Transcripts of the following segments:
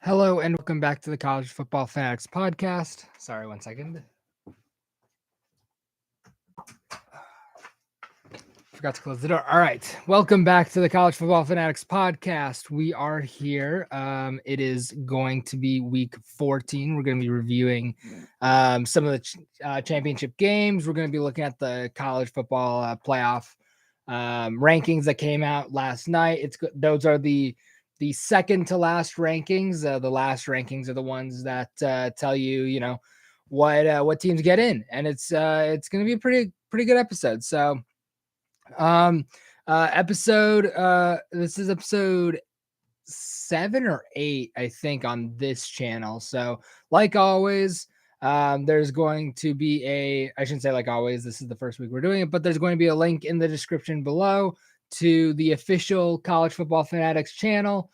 Hello and welcome back to the College Football Fanatics podcast. Sorry, 1 second. Forgot to close the door. All right. Welcome back to the College Football Fanatics podcast. We are here. It is going to be week 14. We're going to be reviewing some of the championship games. We're going to be looking at the college football playoff rankings that came out last night. Those are the second to last rankings. The last rankings are the ones that tell you, what teams get in, and it's going to be a pretty good episode. So, this is episode 7 or 8, I think, on this channel. So, like always, there's going to be I shouldn't say like always, this is the first week we're doing it, but there's going to be a link in the description below to the official College Football Fanatics channel.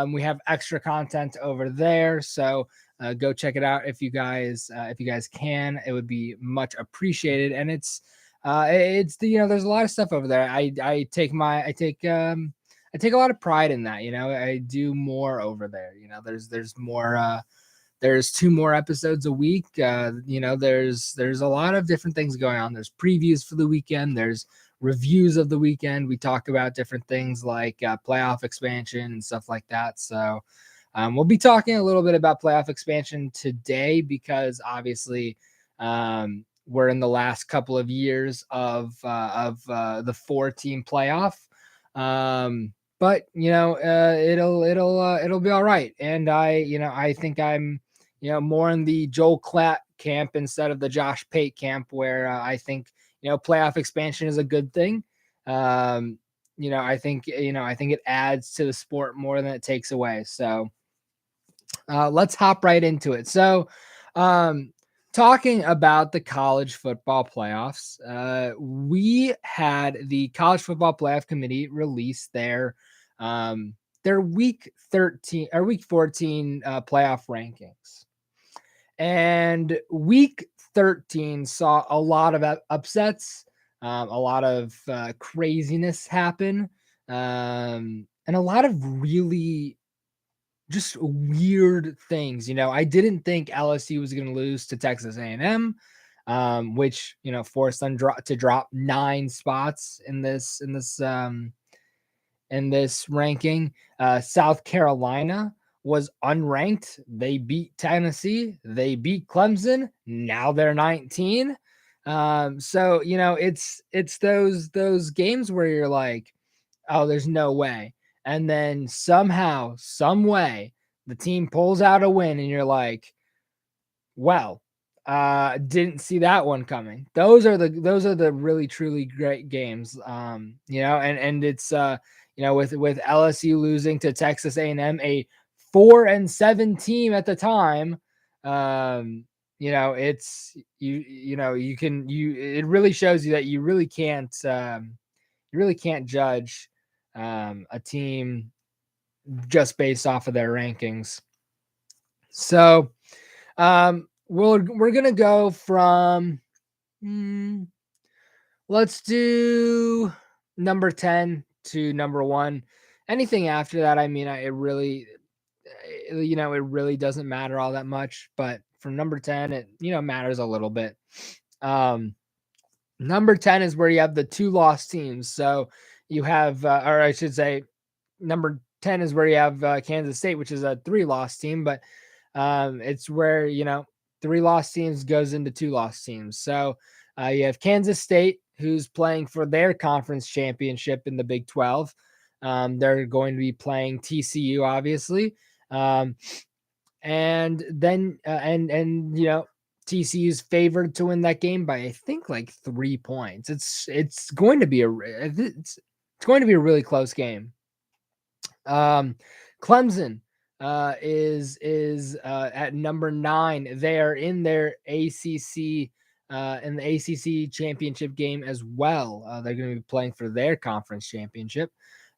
We have extra content over there, so go check it out if you guys can. It would be much appreciated, and it's there's a lot of stuff over there. I take a lot of pride in that. I do more over there. There's more. There's 2 more episodes a week. There's a lot of different things going on. There's previews for the weekend. There's reviews of the weekend. We talk about different things like playoff expansion and stuff like that. So we'll be talking a little bit about playoff expansion today because obviously we're in the last couple of years of the 4-team playoff. But it'll be all right. And I think I'm more in the Joel Klatt camp instead of the Josh Pate camp, where I think playoff expansion is a good thing. I think it adds to the sport more than it takes away. So let's hop right into it. So talking about the college football playoffs, we had the College Football Playoff Committee release their week 13 or week 14 playoff rankings. And week 13 saw a lot of upsets, a lot of craziness happen, and a lot of really just weird things. I didn't think LSU was going to lose to Texas A&M, which forced them to drop 9 spots in this ranking. South Carolina was unranked. They beat Tennessee. They beat Clemson. Now they're 19. So it's those games where you're like, oh, there's no way. And then somehow, some way, the team pulls out a win, and you're like, well, didn't see that one coming. Those are the really truly great games. And it's with LSU losing to Texas A&M, a 4-7 team at the time. It's it really shows you that you really can't judge a team just based off of their rankings. So we're gonna go from let's do number 10 to number 1. Anything after that, it really doesn't matter all that much, but from number 10 it matters a little bit. Number 10 is where you have the 2 lost teams. So you have or I should say number 10 is where you have Kansas State, which is a 3 lost team, but it's where 3 lost teams goes into 2 lost teams. So you have Kansas State, who's playing for their conference championship in the Big 12. They're going to be playing TCU, obviously, and then TCU's favored to win that game by I think like 3 points. It's going to be a really close game. Clemson is at number 9. They are in their ACC in the ACC championship game as well. They're going to be playing for their conference championship.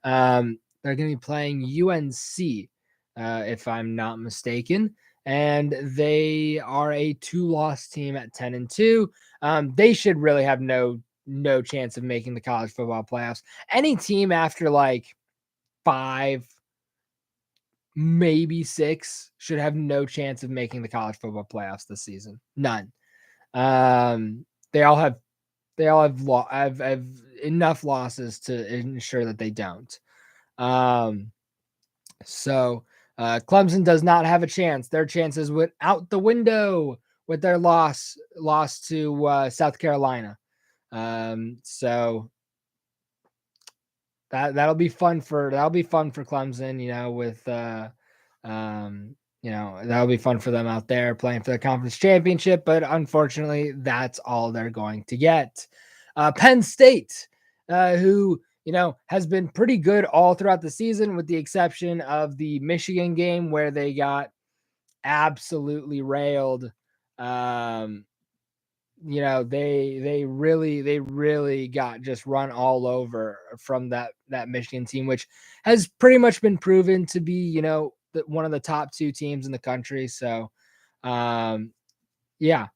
They're going to be playing UNC, if I'm not mistaken, and they are a 2-loss team at 10-2. They should really have no chance of making the college football playoffs. Any team after like 5 maybe 6 should have no chance of making the college football playoffs this season. None. They all have enough losses to ensure that they don't. So Clemson does not have a chance. Their chances went out the window with their loss to South Carolina. So that'll be fun for Clemson, with that'll be fun for them out there playing for the conference championship, but unfortunately that's all they're going to get. Penn State, who has been pretty good all throughout the season, with the exception of the Michigan game where they got absolutely railed. They really got just run all over from that Michigan team, which has pretty much been proven to be, one of the top 2 teams in the country. So, yeah.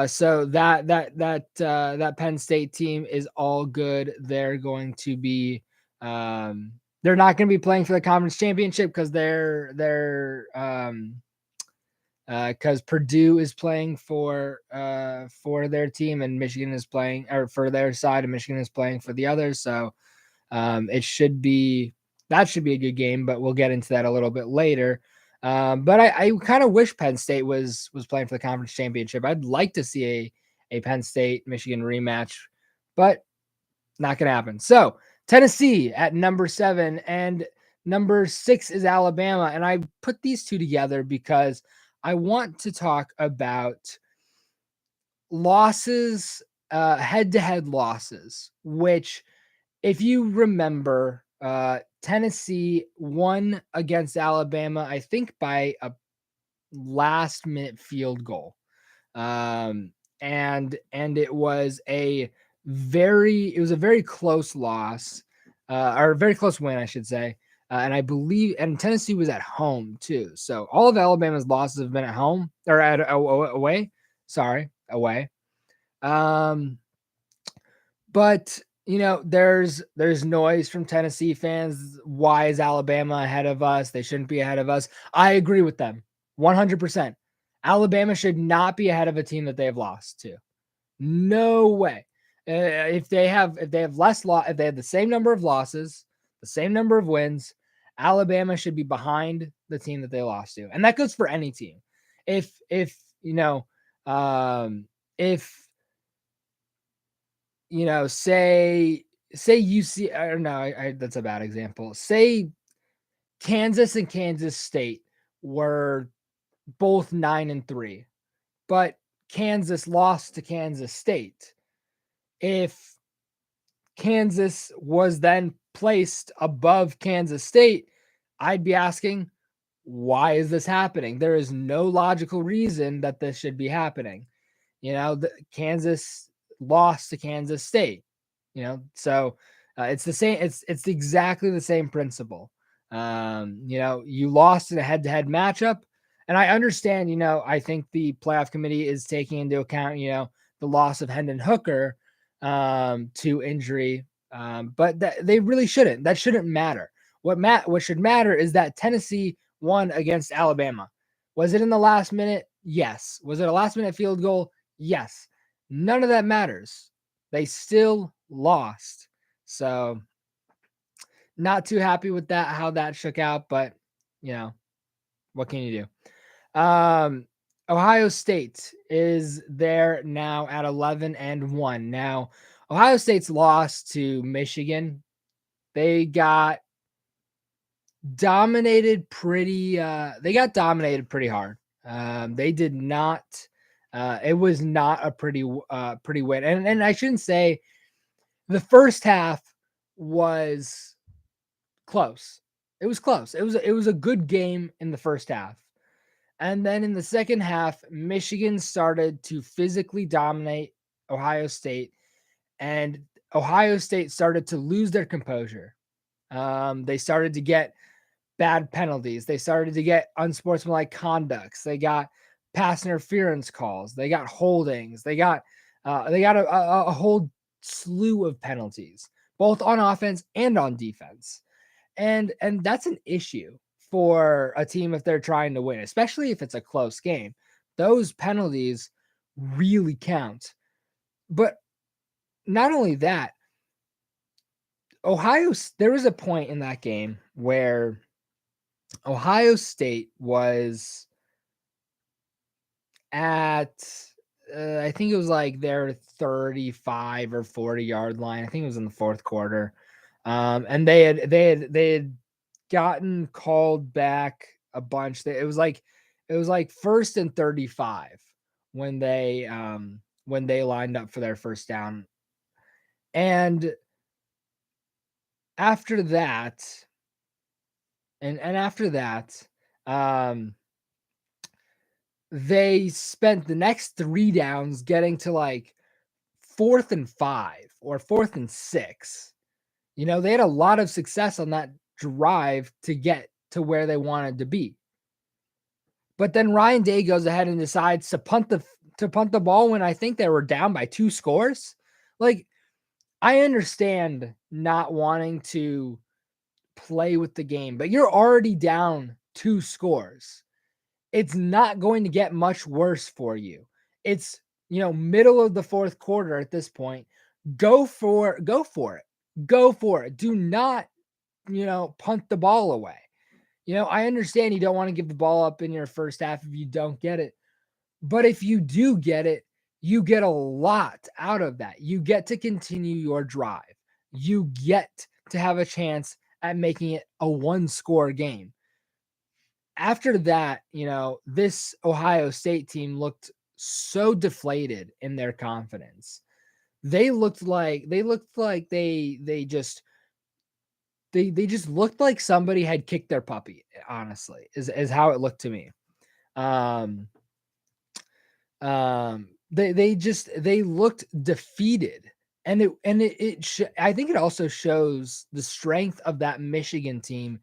So that Penn State team is all good. They're going to be, they're not going to be playing for the conference championship because because Purdue is playing for their team and Michigan is playing, or for their side, and Michigan is playing for the others. So that should be a good game, but we'll get into that a little bit later. But I kind of wish Penn State was playing for the conference championship. I'd like to see a Penn State Michigan rematch, but not going to happen. So Tennessee at number 7 and number 6 is Alabama. And I put these two together because I want to talk about losses, head-to-head losses, which, if you remember, Tennessee won against Alabama, I think by a last-minute field goal. And it was a very close loss, or a very close win, I should say. And I believe, and Tennessee was at home too. So all of Alabama's losses have been at home, or away. Sorry, away. But there's noise from Tennessee fans. Why is Alabama ahead of us? They shouldn't be ahead of us. I agree with them 100%. Alabama should not be ahead of a team that they have lost to. No way. If they have less loss, if they have the same number of losses, the same number of wins, Alabama should be behind the team that they lost to, and that goes for any team. If say UC, I don't know, that's a bad example. Say Kansas and Kansas State were both 9-3, but Kansas lost to Kansas State. If Kansas was then placed above Kansas State, I'd be asking, why is this happening? There is no logical reason that this should be happening. Kansas lost to Kansas State, so it's the same. It's exactly the same principle. You lost in a head-to-head matchup, and I understand, I think the playoff committee is taking into account, the loss of Hendon Hooker to injury, but they really shouldn't. That shouldn't matter. What should matter is that Tennessee won against Alabama. Was it in the last minute? Yes. Was it a last-minute field goal? Yes. None of that matters. They still lost. So not too happy with that, how that shook out, but what can you do? Ohio State is there now at 11-1. Now, Ohio State's lost to Michigan. They got dominated pretty hard. They did not, it was not a pretty win. And I shouldn't say the first half was close. It was close. It was a good game in the first half. And then in the second half, Michigan started to physically dominate Ohio State, and Ohio State started to lose their composure. They started to get bad penalties. They started to get unsportsmanlike conducts. They got pass interference calls. They got holdings. They got a whole slew of penalties, both on offense and on defense. And that's an issue for a team if they're trying to win, especially if it's a close game. Those penalties really count. But not only that, there was a point in that game where Ohio State was at I think it was like their 35 or 40-yard line. I think it was in the fourth quarter. And they had gotten called back a bunch. It was like first and 35 when they lined up for their first down. And after that, after that, um, they spent the next 3 downs getting to like 4th and 5 or 4th and 6. They had a lot of success on that drive to get to where they wanted to be. But then Ryan Day goes ahead and decides to punt the ball when I think they were down by 2 scores. Like, I understand not wanting to play with the game, but you're already down 2 scores. It's not going to get much worse for you. It's, middle of the fourth quarter at this point. Go for it. Go for it. Do not, punt the ball away. I understand you don't want to give the ball up in your first half if you don't get it. But if you do get it, you get a lot out of that. You get to continue your drive. You get to have a chance at making it a 1-score game. After that, this Ohio State team looked so deflated in their confidence. They just looked like somebody had kicked their puppy, honestly, is how it looked to me. They looked defeated, and I think it also shows the strength of that Michigan team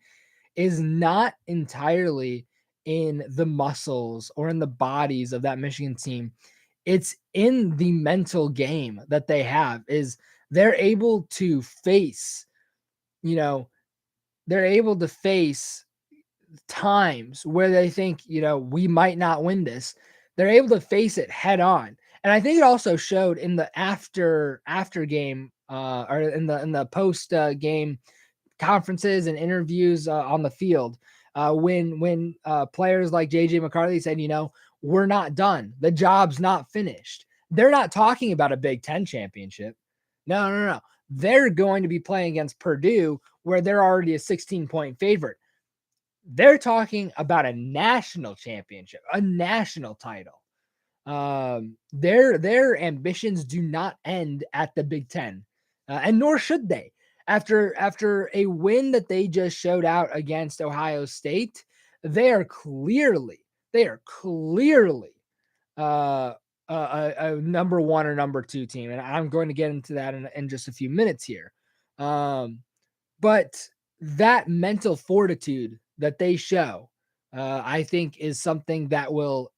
is not entirely in the muscles or in the bodies of that Michigan team. It's in the mental game that they have. Is they're able to face, they're able to face times where they think, we might not win this. They're able to face it head on. And I think it also showed in the after game or in the post game conferences and interviews on the field when players like JJ McCarthy said, we're not done. The job's not finished. They're not talking about a Big Ten championship. No. They're going to be playing against Purdue, where they're already a 16-point favorite. They're talking about a national championship, a national title. Their ambitions do not end at the Big Ten, and nor should they. After a win that they just showed out against Ohio State, they are clearly a number 1 or number 2 team, and I'm going to get into that in just a few minutes here. But that mental fortitude that they show, I think, is something that will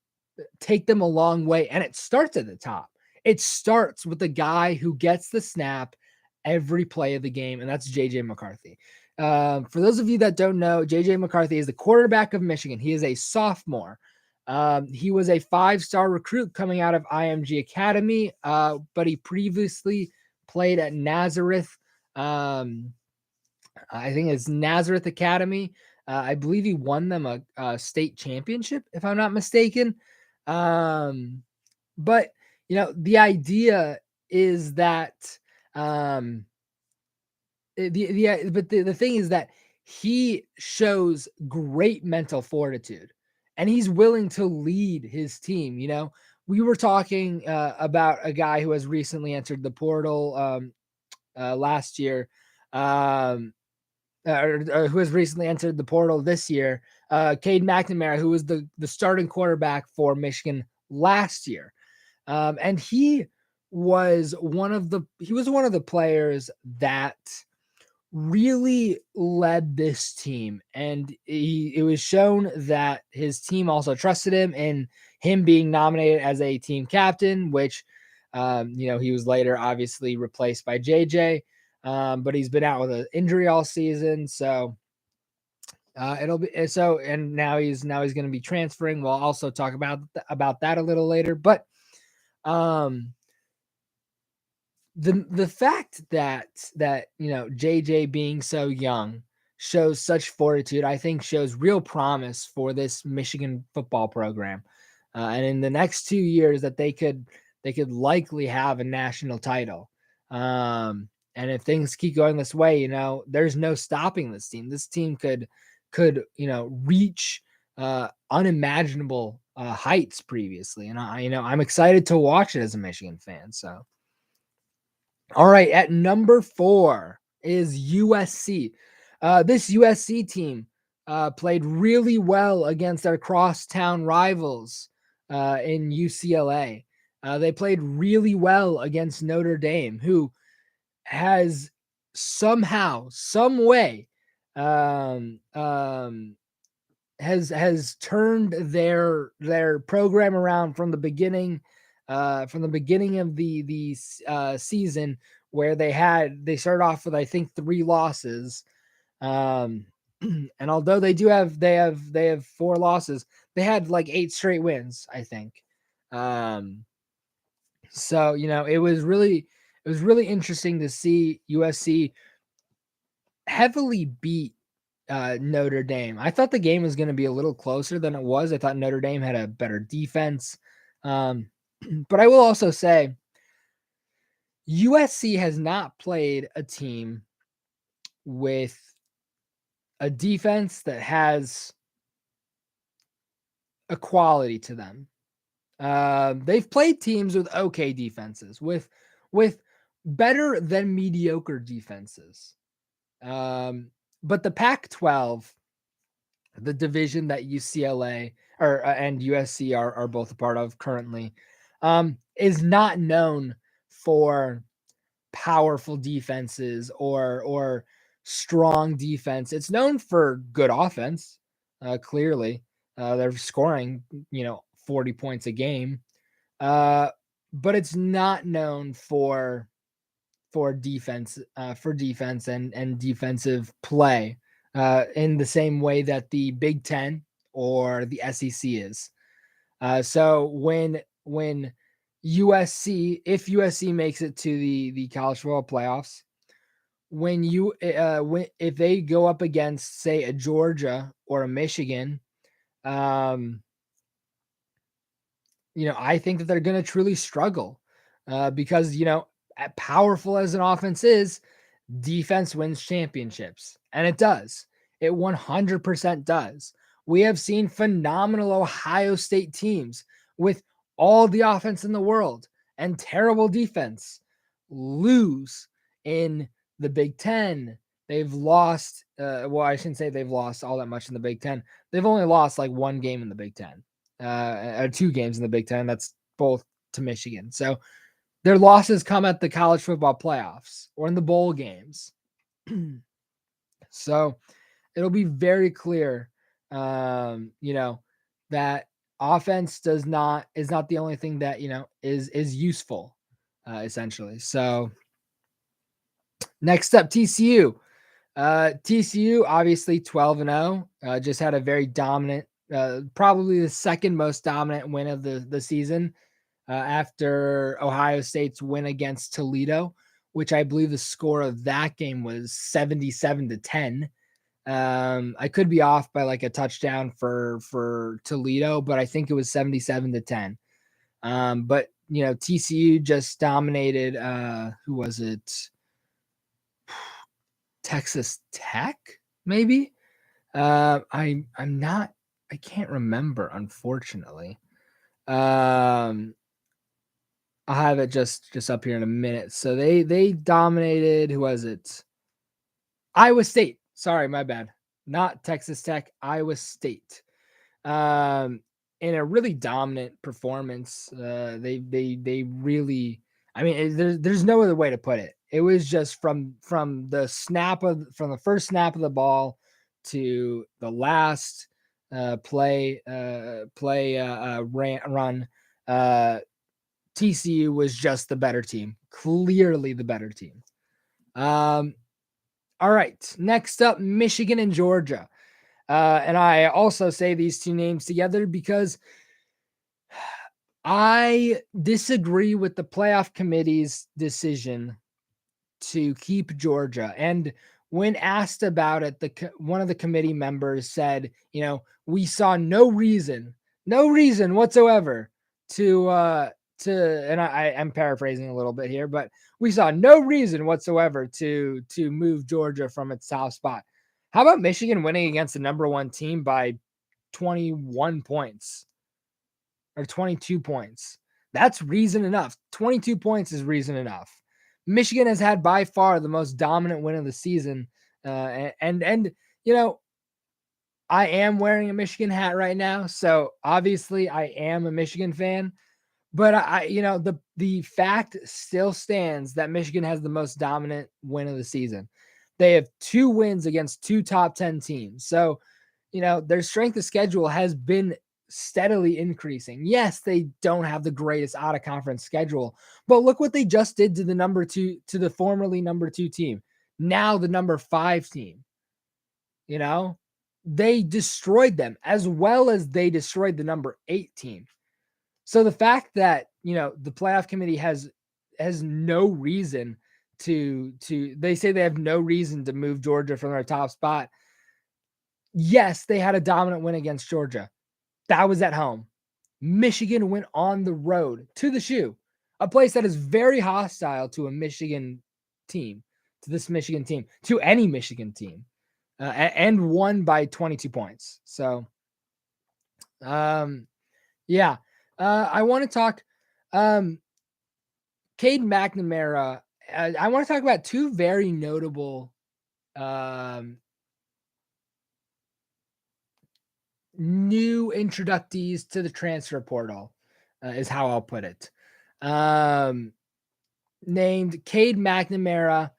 take them a long way, and it starts at the top. It starts with the guy who gets the snap every play of the game, and that's JJ McCarthy. For those of you that don't know, JJ McCarthy is the quarterback of Michigan. He is a sophomore. He was a 5-star recruit coming out of IMG Academy, but he previously played at Nazareth. I think it's Nazareth Academy. I believe he won them a state championship, if I'm not mistaken. But the idea is that the thing is that he shows great mental fortitude, and he's willing to lead his team. We were talking about a guy who has recently entered the portal last year, or who has recently entered the portal this year, Cade McNamara, who was the starting quarterback for Michigan last year. And he was one of the players that really led this team. And it was shown that his team also trusted him, and him being nominated as a team captain, which, he was later obviously replaced by JJ. But he's been out with an injury all season. So It'll be so, and now he's going to be transferring. We'll also talk about that a little later. But um, the fact that JJ being so young shows such fortitude, I think shows real promise for this Michigan football program, and in the next 2 years that they could likely have a national title. And if things keep going this way, there's no stopping this team. This team could reach unimaginable heights previously, and I'm excited to watch it as a Michigan fan. So. All right, at number 4 is USC. This USC team played really well against their crosstown rivals in UCLA. They played really well against Notre Dame, who has somehow, some way, um, um, has turned their program around from the beginning of the season, where they started off with, I think, 3 losses, um and although they have 4 losses, they had like 8 straight wins, I think. um so it was really interesting to see USC heavily beat Notre Dame. I thought the game was going to be a little closer than it was. I thought Notre Dame had a better defense. Um, but I will also say USC has not played a team with a defense that has a quality to them. They've played teams with okay defenses, with better than mediocre defenses. But the Pac-12, the division that UCLA and USC are both a part of currently, is not known for powerful defenses or strong defense. It's known for good offense. Clearly, they're scoring 40 points a game, uh, but it's not known for defense, and defensive play in the same way that the Big Ten or the SEC is. So when if USC makes it to the college football playoffs, when if they go up against, say, a Georgia or a Michigan, um, I think that they're going to truly struggle, because powerful as an offense is, defense wins championships, and it does. It 100% does. We have seen phenomenal Ohio State teams with all the offense in the world and terrible defense lose in the Big Ten. They've lost, well, I shouldn't say they've lost all that much in the Big Ten. They've only lost like 1 game in the Big Ten, or 2 games in the Big Ten. That's both to Michigan. So their losses come at the college football playoffs or in the bowl games. So it'll be very clear, that offense is not the only thing that is useful, essentially. So next up, TCU. TCU obviously 12-0. Just had a very dominant, probably the second most dominant win of the season, after Ohio State's win against Toledo, which I believe the score of that game was 77-10. I could be off by like a touchdown for Toledo, but I think it was 77-10. But TCU just dominated. Who was it? Texas Tech, maybe. I'm not. I can't remember, unfortunately. I'll have it just up here in a minute. So they dominated. Who was it? Iowa State. Sorry, my bad. Not Texas Tech. Iowa State. Um, in a really dominant performance. They really. I mean, there's no other way to put it. It was just from the first snap of the ball to the last run. TCU was just the better team, clearly the better team. All right, next up, Michigan and Georgia. And I also say these two names together because I disagree with the playoff committee's decision to keep Georgia. And when asked about it, one of the committee members said, we saw no reason whatsoever to, and I'm paraphrasing a little bit here, but we saw no reason whatsoever to move Georgia from its top spot. How about Michigan winning against the number one team by 21 points or 22 points? That's reason enough. 22 points is reason enough. Michigan has had by far the most dominant win of the season. And I am wearing a Michigan hat right now. So obviously I am a Michigan fan, but the fact still stands that Michigan has the most dominant win of the season. They have 2 wins against 2 top 10 teams. So, their strength of schedule has been steadily increasing. Yes, they don't have the greatest out of conference schedule, but look what they just did to the formerly number 2 team. Now the number 5 team. They destroyed them as well as they destroyed the number 8 team. So the fact that, the playoff committee has no reason to they say they have no reason to move Georgia from their top spot. Yes, they had a dominant win against Georgia. That was at home. Michigan went on the road to the Shoe, a place that is very hostile to a Michigan team, to any Michigan team, and won by 22 points. So, yeah. I want to talk Cade McNamara. I want to talk about 2 very notable new introductees to the transfer portal, is how I'll put it. Named Cade McNamara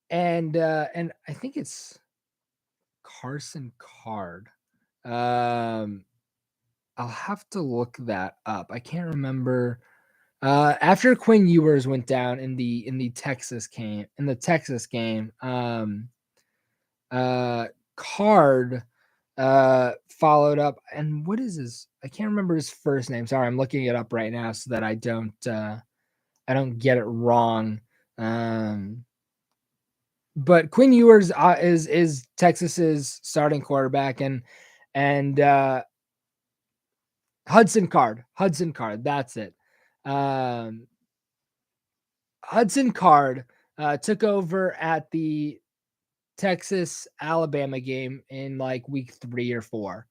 and I think it's Carson Card. I'll have to look that up. I can't remember. After Quinn Ewers went down in the Texas game, Card followed up. And what is his? I can't remember his first name. Sorry, I'm looking it up right now so that I don't get it wrong. But Quinn Ewers is Texas's starting quarterback, and Hudson Card. That's it. Hudson Card took over at the Texas Alabama game in like week 3 or 4.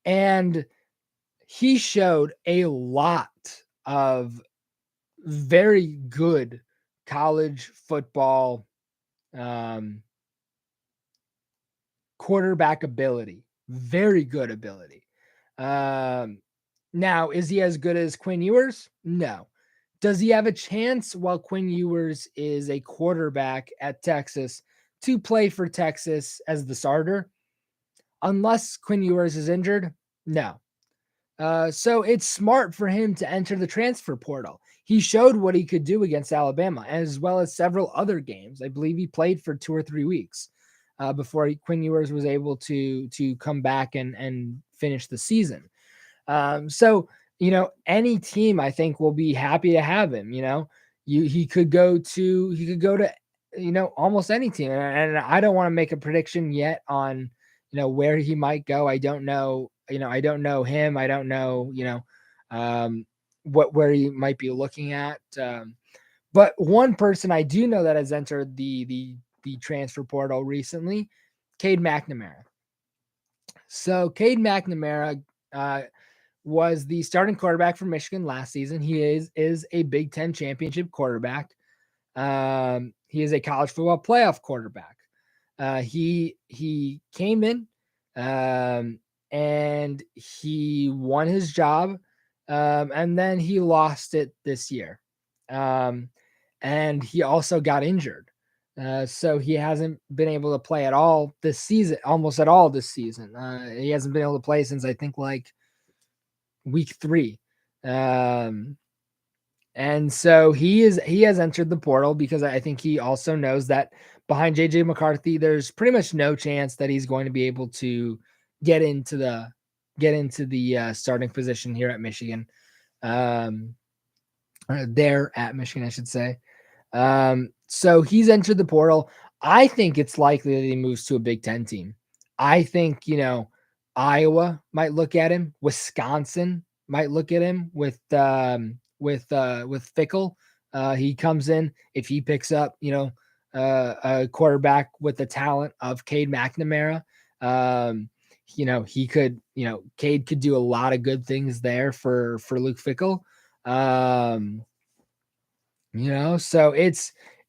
And he showed a lot of very good college football quarterback ability. Very good ability. Now, is he as good as Quinn Ewers? No. Does he have a chance while Quinn Ewers is a quarterback at Texas to play for Texas as the starter? Unless Quinn Ewers is injured? No. So it's smart for him to enter the transfer portal. He showed what he could do against Alabama, as well as several other games. I believe he played for 2 or 3 weeks before Quinn Ewers was able to come back and finish the season. So, any team I think will be happy to have him. He could go to almost any team. And I don't want to make a prediction yet on, where he might go. I don't know. I don't know him. I don't know, where he might be looking at. But one person I do know that has entered the transfer portal recently, Cade McNamara. So Cade McNamara was the starting quarterback for Michigan last season. He is a Big Ten championship quarterback. He is a college football playoff quarterback. He came in and he won his job, and then he lost it this year. And he also got injured. So he hasn't been able to play at all this season, almost at all this season. He hasn't been able to play since I think like week 3. And so he has entered the portal because I think he also knows that behind JJ McCarthy, there's pretty much no chance that he's going to be able to get into the starting position here at Michigan. There at Michigan, I should say. So he's entered the portal. I think it's likely that he moves to a Big Ten team. I think, Iowa might look at him. Wisconsin might look at him with Fickle. He comes in if he picks up, a quarterback with the talent of Cade McNamara. He could, Cade could do a lot of good things there for Luke Fickle. So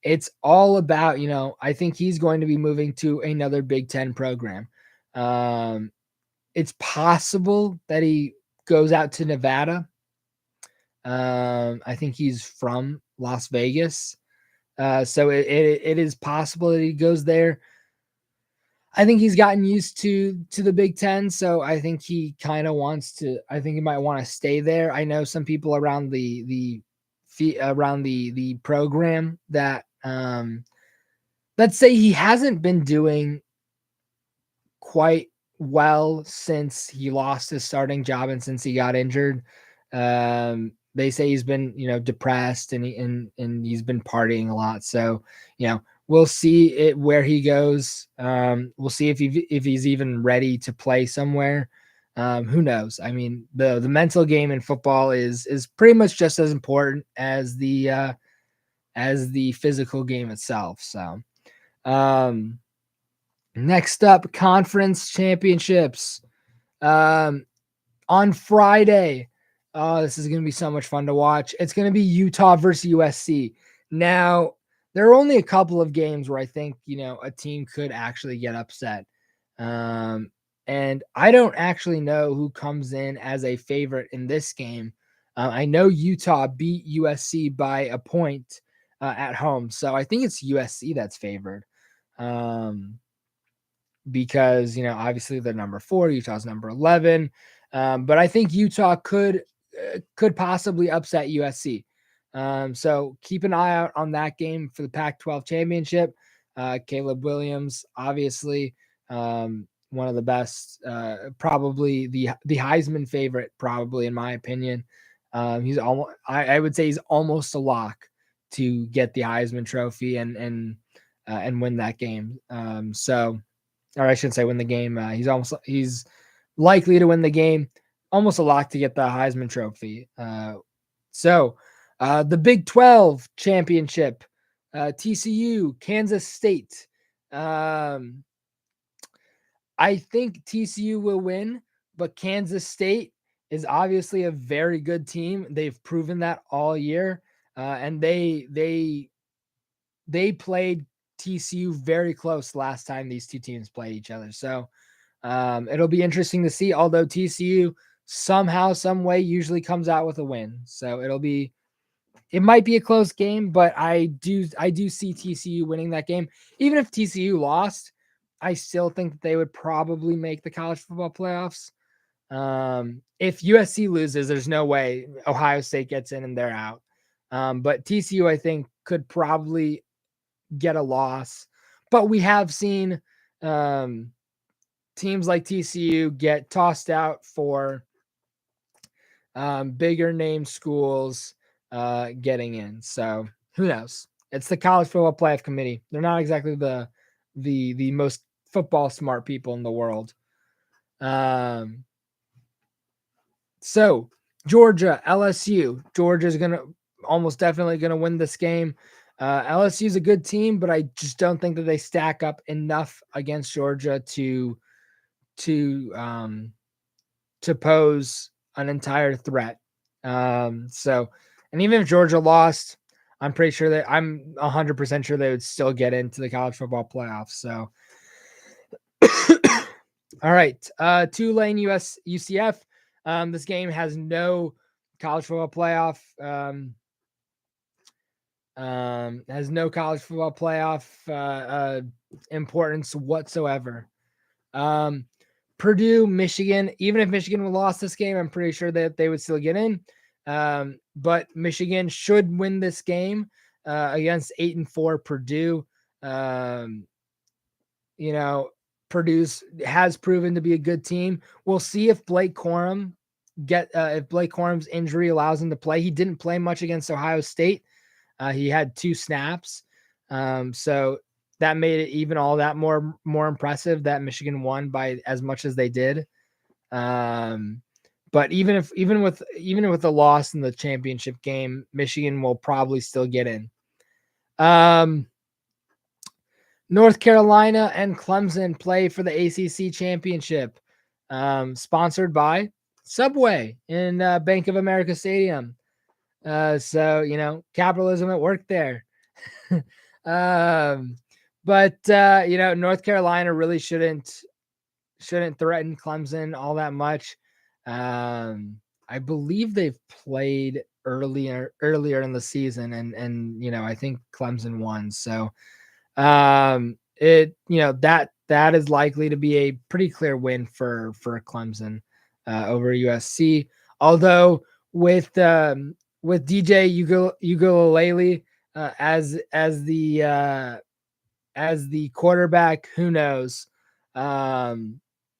it's all about, I think he's going to be moving to another Big Ten program. It's possible that he goes out to Nevada. I think he's from Las Vegas. So it is possible that he goes there. I think he's gotten used to the Big Ten, so I think he kind of wants to. I think he might want to stay there. I know some people around the program that let's say he hasn't been doing quite well since he lost his starting job and since he got injured. They say he's been, depressed and he's been partying a lot. So, we'll see it where he goes. We'll see if he's even ready to play somewhere. Who knows? I mean, the mental game in football is pretty much just as important as the physical game itself. So, next up, conference championships. On Friday. Oh, this is going to be so much fun to watch. It's going to be Utah versus USC. Now, there are only a couple of games where I think, a team could actually get upset. And I don't actually know who comes in as a favorite in this game. I know Utah beat USC by a point at home. So I think it's USC that's favored. Because, obviously they're number 4, Utah's number 11. But I think Utah could possibly upset USC. So keep an eye out on that game for the Pac-12 championship. Caleb Williams, obviously, one of the best, probably the Heisman favorite, probably in my opinion. He's almost, I would say he's almost a lock to get the Heisman Trophy and win that game. Or I shouldn't say win the game. He's likely to win the game. Almost a lock to get the Heisman Trophy. The Big 12 championship, TCU, Kansas State. I think TCU will win, but Kansas State is obviously a very good team. They've proven that all year, and they played TCU very close last time these two teams played each other. So it'll be interesting to see, although TCU somehow, some way usually comes out with a win. So it might be a close game, but I do see TCU winning that game. Even if TCU lost, I still think that they would probably make the college football playoffs. If USC loses, there's no way Ohio State gets in and they're out. But TCU, I think, could probably get a loss. But we have seen teams like TCU get tossed out for bigger name schools getting in. So who knows? It's the College Football Playoff Committee. They're not exactly the most football smart people in the world. So Georgia, LSU. Georgia's almost definitely gonna win this game. LSU is a good team, but I just don't think that they stack up enough against Georgia to pose an entire threat. And even if Georgia lost, I'm pretty sure that I'm 100% sure they would still get into the college football playoffs. So, all right, Tulane UCF. This game has no college football playoff. Has no college football playoff importance whatsoever. Purdue, Michigan, even if Michigan lost this game, I'm pretty sure that they would still get in. But Michigan should win this game against 8-4 Purdue. has proven to be a good team. We'll see if Blake Corum's injury allows him to play. He didn't play much against Ohio State. He had 2 snaps. So that made it even all that more impressive that Michigan won by as much as they did. But even with the loss in the championship game, Michigan will probably still get in. North Carolina and Clemson play for the ACC championship, sponsored by Subway in Bank of America Stadium. So, capitalism at work there. But North Carolina really shouldn't threaten Clemson all that much. I believe they've played earlier in the season, and I think Clemson won. So that is likely to be a pretty clear win for Clemson over USC. Although with DJ Uiagalelei as the quarterback, who knows?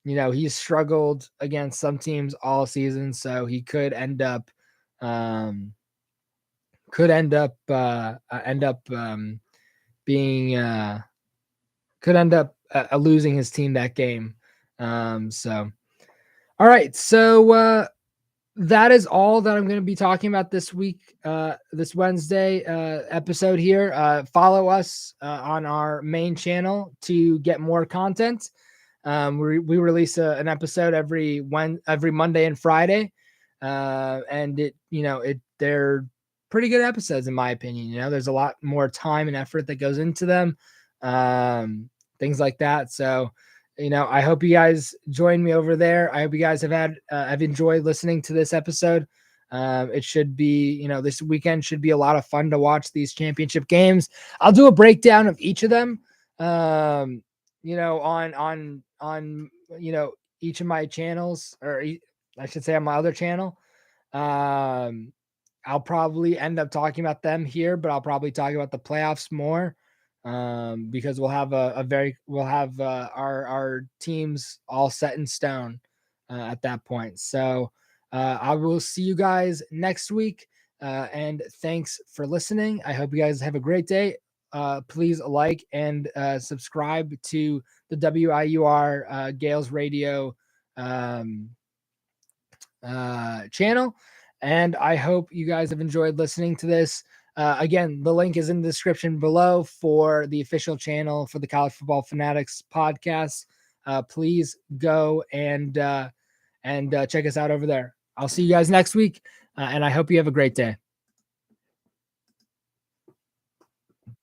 He's struggled against some teams all season, so he could end up losing his team that game. So all right, so that is all that I'm going to be talking about this week, this Wednesday episode here. Follow us on our main channel to get more content. We release an episode every Monday and Friday, and they're pretty good episodes in my opinion. There's a lot more time and effort that goes into them, things like that. So, I hope you guys join me over there. I hope you guys have enjoyed listening to this episode. It should be, this weekend should be a lot of fun to watch these championship games. I'll do a breakdown of each of them, on each of my channels, or I should say on my other channel. I'll probably end up talking about them here, but I'll probably talk about the playoffs more, because we'll have our teams all set in stone at that point. So I will see you guys next week, and thanks for listening. I hope you guys have a great day. Please like and subscribe to the WIUR Gales Radio channel. And I hope you guys have enjoyed listening to this. Again, the link is in the description below for the official channel for the College Football Fanatics podcast. Please go and check us out over there. I'll see you guys next week, and I hope you have a great day.